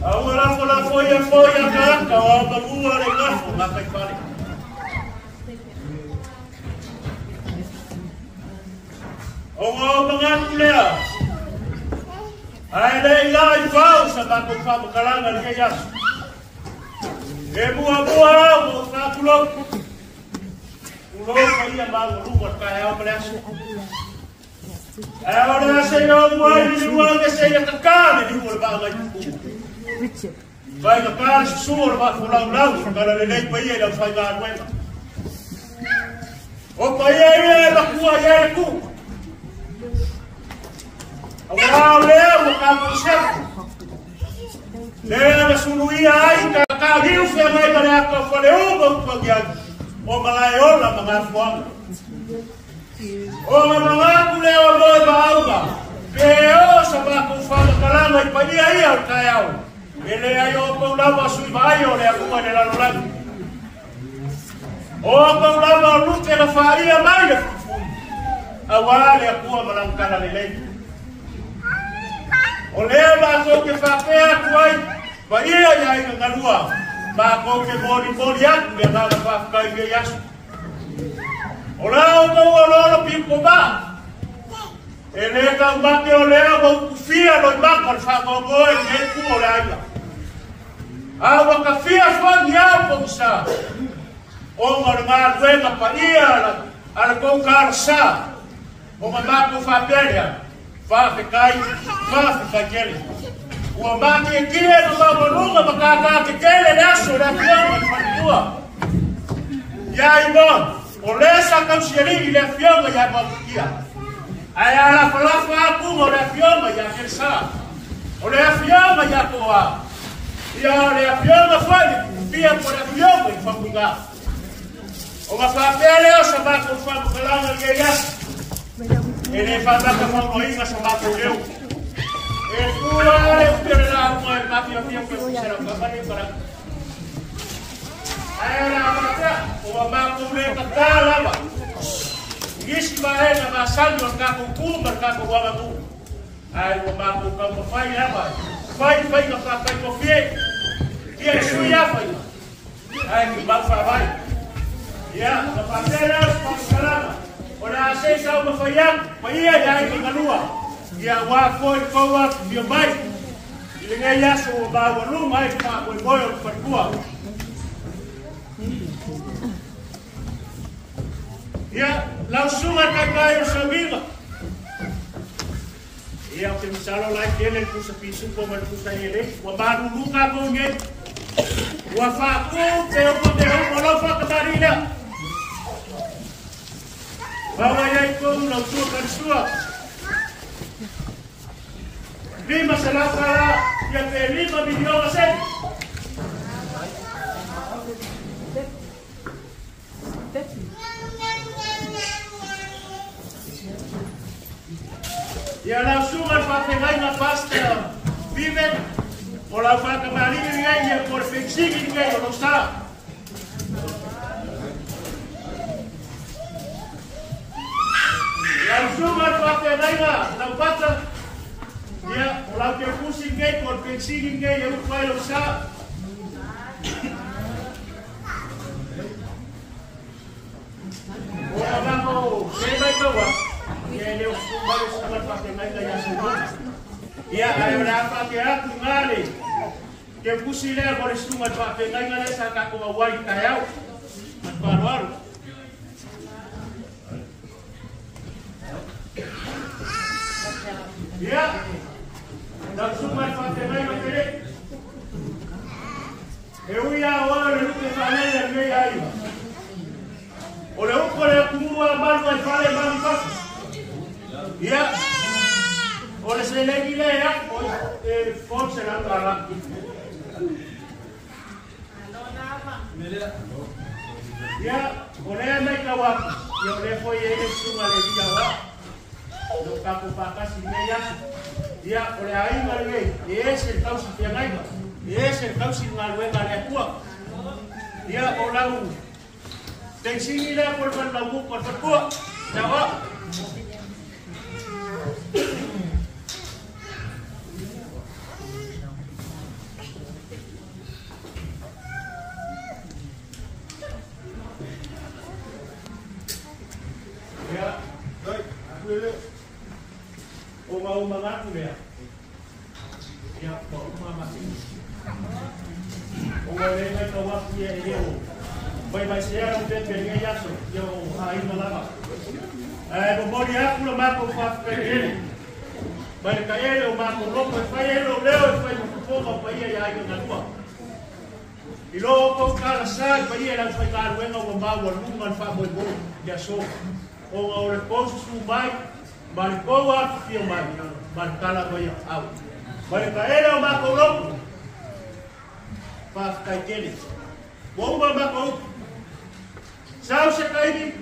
Awala kola foia kaka o bagua le ngafo ngakai pare. O mangat lea. Ai le lai fau sa ba ko fa kalanga le yas. E bua mo ka kulo. Kulo kai ma lu ko ka ya pres. Ahora se yo voy ni voy que se ya ka ni voy ba ga. Vai ka ka sur ba fulau para le lei pa ia fa ga wena. O pa ia la ku ia ku. Agora leu ka conceito. Leva sunuia ai ka riu fe mai para ka fale o ba ga. O malaiola mga fuang. O mga kuleo loy ba auga. Pero sa ba ku fa kalama pa ia ia kayao. Ele ayo ko lava sui baio le aku ne la lola. O ko lava lu te la faria mai le fu. Awale aku malangkala le lei. O le ba ko ke fa pe aku ai. Ba ia ia ina ngalua. Ba ko ke bori aku le na fa kai ke yas. O la ko lo pico ba. Ele ka ba ke o le ba ku fia lo ba ko fa ko e ke ku o la ia. Awa ka fia fa dia ko sa. O nga wenga pa ia ala ko ka sa. O ma ko fa peria. Fa kai fa kele. O ma ke kile no ba bonunga ba ka kele na so da fia fa tua. Ya ibon. O le sa ka sieli le fia ya ba kia. Ai ala fa ku o le fia ya ke sa. O le fia ya ko wa. Ya le afioma foi, via por afioma e famuga. O ma fa pele o sa ba ko fa ko langa ke ya. Ele fa ta ka fa moinga sa ba ko eu. E kula le pele la mo e ma pio ko se ra ka ba ni para. Ai la mata, o ma ko le ka ta la ba. Gisi ba e na saldo ka ko ku ka ko wa ku. Ai o ma ko ka fa ya ba. Vai ka fa ko fie. Ia suia foi. Ai que mal vai. Ia, na parceira com salama. Ora sei só uma falha, ia já em galua. Ia wa foi koa bio mai. Ile ya so ba lu mai pa ko boyo pa tua. Ia, la sunga ka o sabiga. Ia que me salo lá que ele puxa piso como ele puxa ele. O ba lu ka ko nge. Wafaku teo poteho molofa katarina. Bawa yaiku na suka sua. Lima salasala ya pe 5 milion asen. Ya la suga fa pegar na pasta. Vive o la faca marina ninguém por fixing ninguém não está. Yang sugar pakai naga, não pata. Dia o la que pusi ninguém por fixing ninguém eu vai não está. O abang saya baik kau. Dia dia sugar pakai naga yang sugar. Ia ayo dapat ya tungale. Ke pusile por estuma pa pe ngana sa ka ko wai kayau. Parwar. Ia. Da suma pa pe ngana tere. Eu ia ora no que falei na meia aí. Ora o core kumu abalu vai fale bani pas. Ia. Ora se lei ya, forse la trala. Ya, ora mai kawa, ya ora foi ele suma le dia wa. No capo pakas meia. Ya, ora ai malwe, ese causa que mai. Ese causa malwe ngale tua. Ya, ora u. Tem singila por lagu por tua. Jawa. ele o mau mangaku dia ya mau mati o ele vai tomar dia eu vai ser um tempo de yaso eu aí malava o body aku lo mako fa ele vai cair o mako roupa vai ele o leo vai no fogo vai ia aí na rua e logo cara sai vai ele vai cara wenga o mau o man fa boi boi ya so o repouso su mai Marcoa fio mai, marcala vai ao. Vai cair o macoloco. Faz cair. Bomba macoloco. Sao se cair.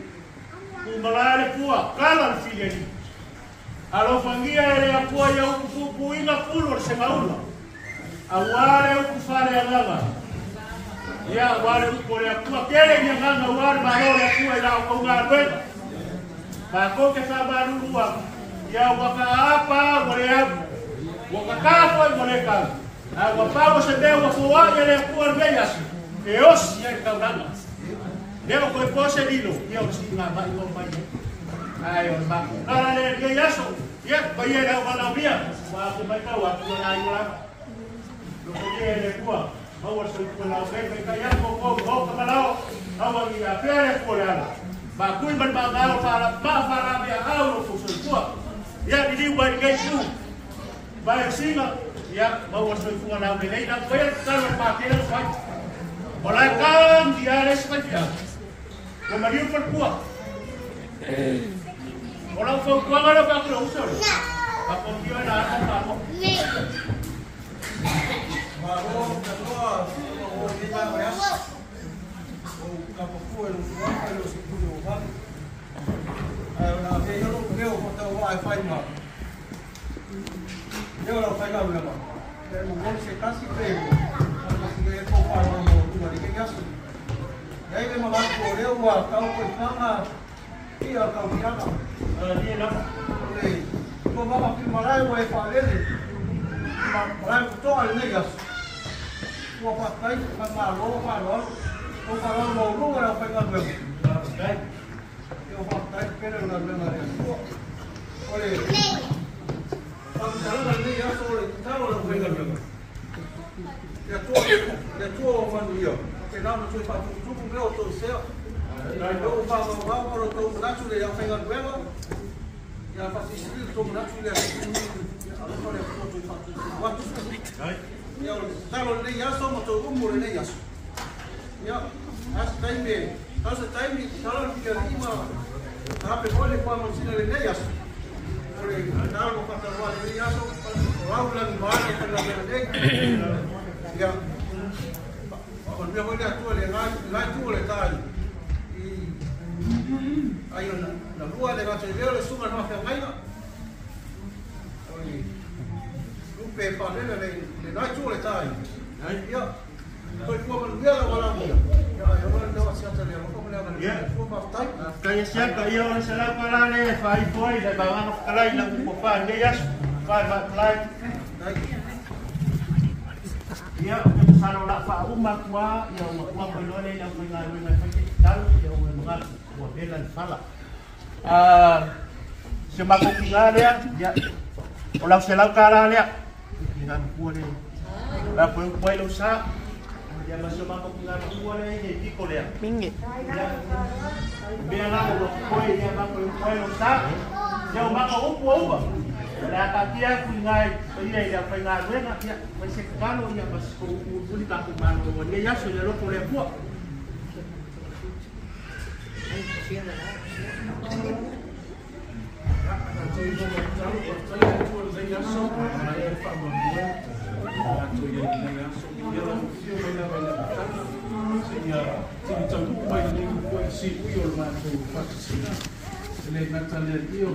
O malare pua, cala filha ali. Alo fangia ele a pua ya o puinga fulor se maula. Aware o kufare alava. Ya aware o por a pua quere minha ganga aware malore a pua ila o ngarwe. Bako ke sabaru ruang ya waka apa boleh waka kapo boleh kan wapa se deu wa ele por bellas eos ya kau danga deu ko pose dilo ya o singa ba ko ba ayo ba ala le dia yaso ya baye da wala bia wa ko ba ka wa ko na ila lo ko ele kwa ba se ko na be ka ya ko ko ka lao awa ya pere ko ala ba kui ban ba galo para bia aulo fusul tua ya di wa ngai tu ba singa ya ba wa so fu na be nei na ko ya ka pa ke fa ola kan dia les ka dia ko ma dio por tua ola fo ko ngalo ka ko uso ba ko dio na ka pa ko ba ro ka ro o ni ba ya o ka po fu el fu ka lo si fu o ba na ve yo lo veo ko ta wa fa ma yo lo fa ga ma pero mo se casi pego así que ko pa no tu ma que ya ya ve ma ba ko le wa ka ko fa ma y a ka ya ka ni na le ko ba ma fi ma la wa fa le ma ko to al ne ya ko pa kai ma lo ko pa lo mo lu ra fa ga ve eu vou estar esperando na minha área. Olha, quando ela ali já sou ele, tá ou não vem na minha? Já tô quando eu, porque não não sou para tudo com meu todo céu. Eu faço o mal para o todo nato de já vem na minha. Já faço isso todo nato de agora olha eu tô fazendo. Quanto? Eu tá ali já sou motor como ele já. Já, as time Entonces, time, solo que arriba, tapi boleh kuam sini lagi ya. Boleh, kalau kata luar ini ya, so orang bilang mana yang lagi. Ya, kalau dia boleh tu lagi tu boleh tadi. Ayo, na luar dengan saya le sungai nak yang lain. Boleh, lupa pada le lagi tu boleh tadi. Ya. Kaya siya kayo sa laparan eh, fai-fai, dahil mga nakalay lang upafan, gayas, fai-fai. Ya, sana wala pa umakwa, ya umakwa ko lole lang mga pagkital, ya mga wabelan pala. Sumakukingala ya, ulang silang karala ya, hindi po rin. Lapo yung puwelo sa, ya masuk apa pengaruh kuat ni di Korea. Minggit. Biarlah orang koi dia makan koi losak. Dia makan upu. Dah kaki aku ingat, dia pengaruh nak dia masih kalau dia masuk upu ni tak malu. Dia ya sudah lo Korea buat.